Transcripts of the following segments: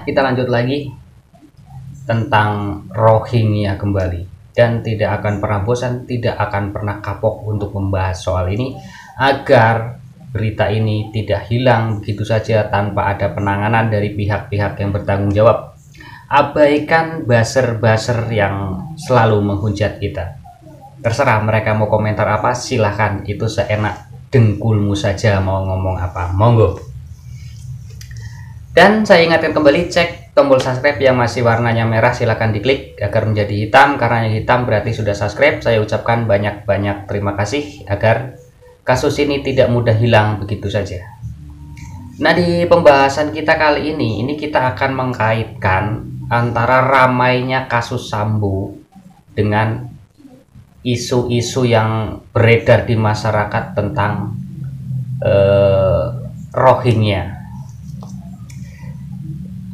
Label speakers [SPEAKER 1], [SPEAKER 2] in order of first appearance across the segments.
[SPEAKER 1] kita lanjut lagi tentang Rohingya kembali, dan tidak akan pernah bosan, tidak akan pernah kapok untuk membahas soal ini agar berita ini tidak hilang begitu saja tanpa ada penanganan dari pihak-pihak yang bertanggung jawab. Abaikan buzzer-buzzer yang selalu menghujat kita. Terserah mereka mau komentar apa, silahkan, itu seenak dengkulmu saja mau ngomong apa, monggo. Dan saya ingatkan kembali, cek tombol subscribe yang masih warnanya merah silahkan diklik agar menjadi hitam, karena yang hitam berarti sudah subscribe. Saya ucapkan banyak-banyak terima kasih agar kasus ini tidak mudah hilang begitu saja. Nah, di pembahasan kita kali ini kita akan mengkaitkan antara ramainya kasus Sambo dengan isu-isu yang beredar di masyarakat tentang Rohingya.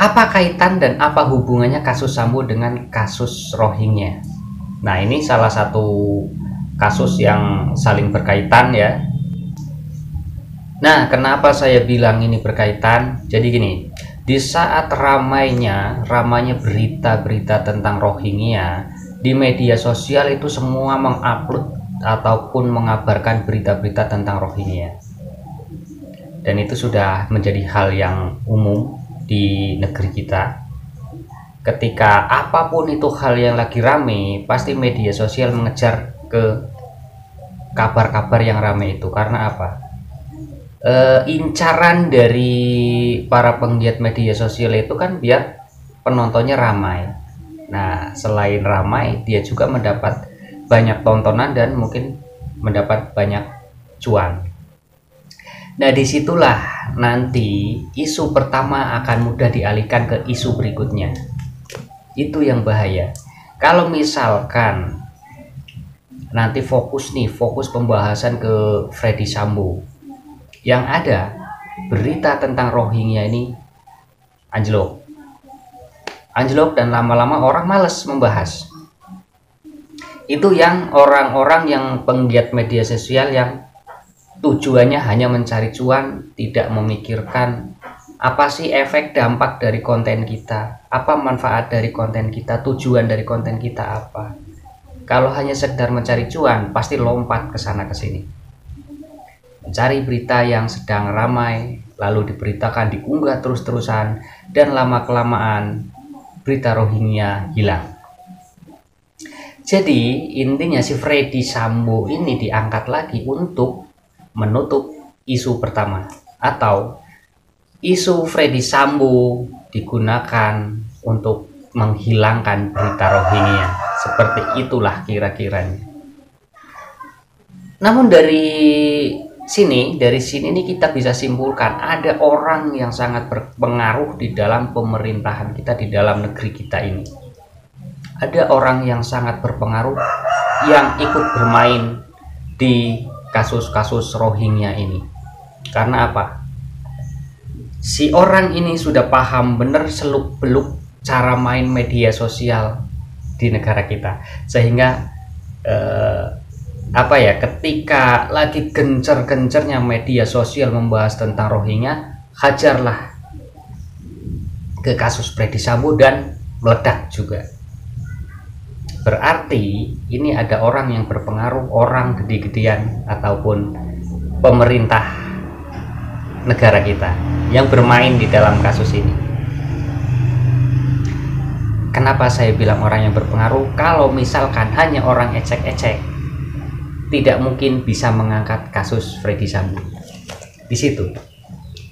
[SPEAKER 1] Apa kaitan dan apa hubungannya kasus Sambo dengan kasus Rohingya? Nah, ini salah satu kasus yang saling berkaitan ya. Nah, kenapa saya bilang ini berkaitan? Jadi gini, di saat ramainya berita-berita tentang Rohingya di media sosial, itu semua mengupload ataupun mengabarkan berita-berita tentang Rohingya. Dan itu sudah menjadi hal yang umum di negeri kita. Ketika apapun itu hal yang lagi rame, pasti media sosial mengejar ke kabar-kabar yang rame itu. Karena apa? Incaran dari para penggiat media sosial itu kan biar penontonnya ramai. Nah, selain ramai, dia juga mendapat banyak tontonan dan mungkin mendapat banyak cuan. Nah, disitulah nanti isu pertama akan mudah dialihkan ke isu berikutnya. Itu yang bahaya. Kalau misalkan nanti fokus pembahasan ke Freddy Sambo, yang ada berita tentang Rohingya ini anjlok dan lama-lama orang males membahas. Itu yang orang-orang yang penggiat media sosial yang tujuannya hanya mencari cuan, tidak memikirkan apa sih efek dampak dari konten kita, apa manfaat dari konten kita, tujuan dari konten kita apa. Kalau hanya sekedar mencari cuan, pasti lompat ke sana ke sini, mencari berita yang sedang ramai, lalu diberitakan, diunggah terus-terusan, dan lama-kelamaan berita Rohingya hilang. Jadi intinya si Freddy Sambo ini diangkat lagi untuk menutup isu pertama, atau isu Freddy Sambo digunakan untuk menghilangkan berita Rohingya. Seperti itulah kira-kiranya. Namun dari sini nih kita bisa simpulkan ada orang yang sangat berpengaruh di dalam pemerintahan kita, di dalam negeri kita ini. Ada orang yang sangat berpengaruh yang ikut bermain di kasus-kasus Rohingya ini. Karena apa? Si orang ini sudah paham bener seluk-beluk cara main media sosial di negara kita, sehingga ketika lagi gencar-gencarnya media sosial membahas tentang Rohingya, hajarlah ke kasus Freddy Sambo dan meledak juga. Berarti ini ada orang yang berpengaruh, orang gede-gedean ataupun pemerintah negara kita yang bermain di dalam kasus ini. Kenapa saya bilang orang yang berpengaruh? Kalau misalkan hanya orang ecek-ecek, tidak mungkin bisa mengangkat kasus Freddy Sambo di situ.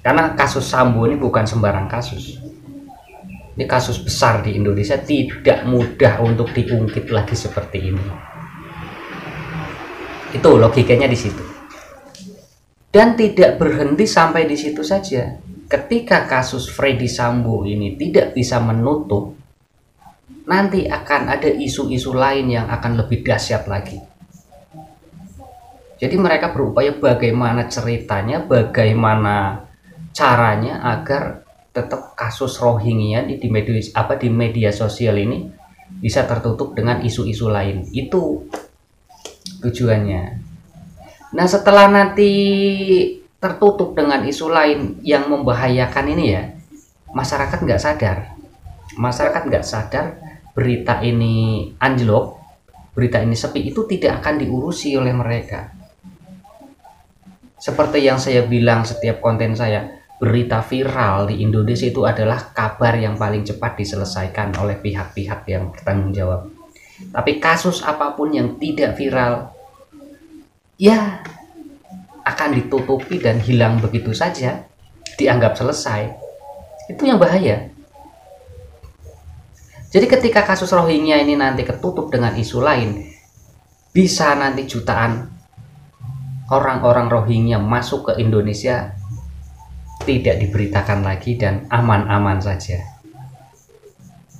[SPEAKER 1] Karena kasus Sambo ini bukan sembarang kasus. Ini kasus besar di Indonesia, tidak mudah untuk diungkit lagi seperti ini. Itu logikanya di situ. Dan tidak berhenti sampai di situ saja. Ketika kasus Freddy Sambo ini tidak bisa menutup, nanti akan ada isu-isu lain yang akan lebih dahsyat lagi. Jadi mereka berupaya bagaimana ceritanya, bagaimana caranya agar tetap kasus Rohingya di media sosial ini bisa tertutup dengan isu-isu lain. Itu tujuannya. Nah, setelah nanti tertutup dengan isu lain yang membahayakan ini ya, masyarakat nggak sadar berita ini anjlok, berita ini sepi, itu tidak akan diurusi oleh mereka. Seperti yang saya bilang setiap konten saya, berita viral di Indonesia itu adalah kabar yang paling cepat diselesaikan oleh pihak-pihak yang bertanggung jawab. Tapi kasus apapun yang tidak viral, ya akan ditutupi dan hilang begitu saja, dianggap selesai. Itu yang bahaya. Jadi ketika kasus Rohingya ini nanti ketutup dengan isu lain, bisa nanti jutaan orang-orang Rohingya masuk ke Indonesia tidak diberitakan lagi dan aman-aman saja.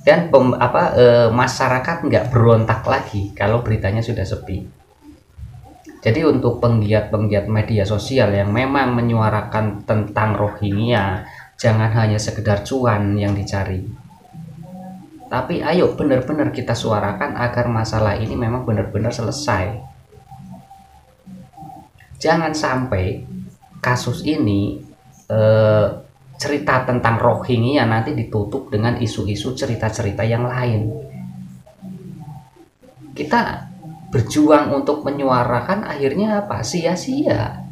[SPEAKER 1] Dan masyarakat nggak berontak lagi kalau beritanya sudah sepi. Jadi untuk penggiat-penggiat media sosial yang memang menyuarakan tentang Rohingya, jangan hanya sekedar cuan yang dicari. Tapi ayo benar-benar kita suarakan agar masalah ini memang benar-benar selesai. Jangan sampai kasus ini cerita tentang Rohingya nanti ditutup dengan isu-isu cerita-cerita yang lain. Kita berjuang untuk menyuarakan, akhirnya apa? Sia-sia,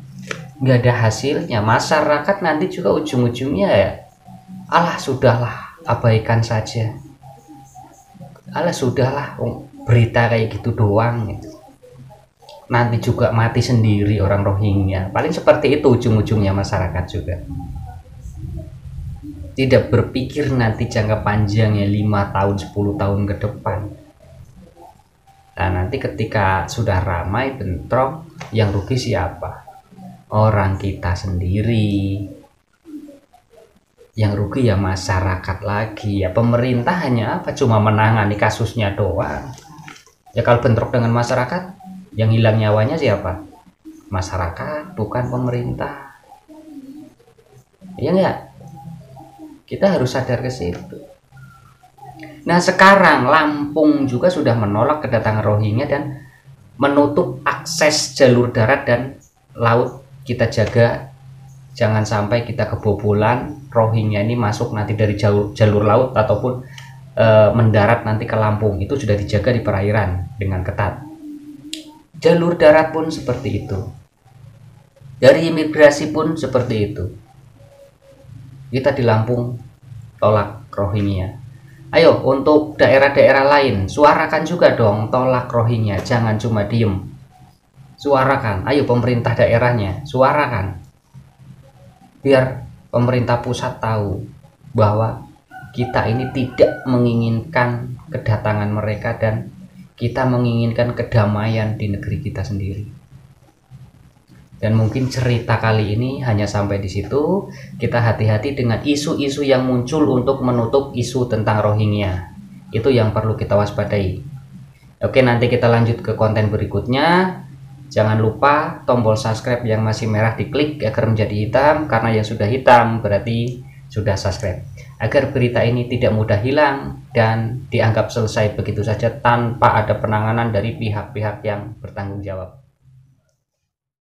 [SPEAKER 1] nggak ada hasilnya. Masyarakat nanti juga ujung-ujungnya ya, alah sudahlah, abaikan saja. Alah sudahlah, berita kayak gitu doang gitu. Nanti juga mati sendiri orang Rohingya. Paling seperti itu ujung-ujungnya masyarakat juga. Tidak berpikir nanti jangka panjangnya 5 tahun, 10 tahun ke depan. Nah nanti ketika sudah ramai bentrok, yang rugi siapa? Orang kita sendiri. Yang rugi ya masyarakat lagi. Ya pemerintah hanya apa? Cuma menangani kasusnya doang. Ya kalau bentrok dengan masyarakat, yang hilang nyawanya siapa? Masyarakat, bukan pemerintah. Ya enggak? Kita harus sadar ke situ. Nah sekarang Lampung juga sudah menolak kedatangan Rohingya dan menutup akses jalur darat dan laut. Kita jaga jangan sampai kita kebobolan Rohingya ini masuk nanti dari jalur laut ataupun mendarat nanti ke Lampung. Itu sudah dijaga di perairan dengan ketat. Jalur darat pun seperti itu. Dari imigrasi pun seperti itu. Kita di Lampung tolak Rohingya. Ayo untuk daerah-daerah lain, suarakan juga dong tolak Rohingya. Jangan cuma diem. Suarakan. Ayo pemerintah daerahnya, suarakan. Biar pemerintah pusat tahu bahwa kita ini tidak menginginkan kedatangan mereka dan kita menginginkan kedamaian di negeri kita sendiri. Dan mungkin cerita kali ini hanya sampai di situ. Kita hati-hati dengan isu-isu yang muncul untuk menutup isu tentang Rohingya. Itu yang perlu kita waspadai. Oke, nanti kita lanjut ke konten berikutnya. Jangan lupa tombol subscribe yang masih merah diklik agar menjadi hitam, karena yang sudah hitam berarti sudah subscribe. Agar berita ini tidak mudah hilang dan dianggap selesai begitu saja tanpa ada penanganan dari pihak-pihak yang bertanggung jawab.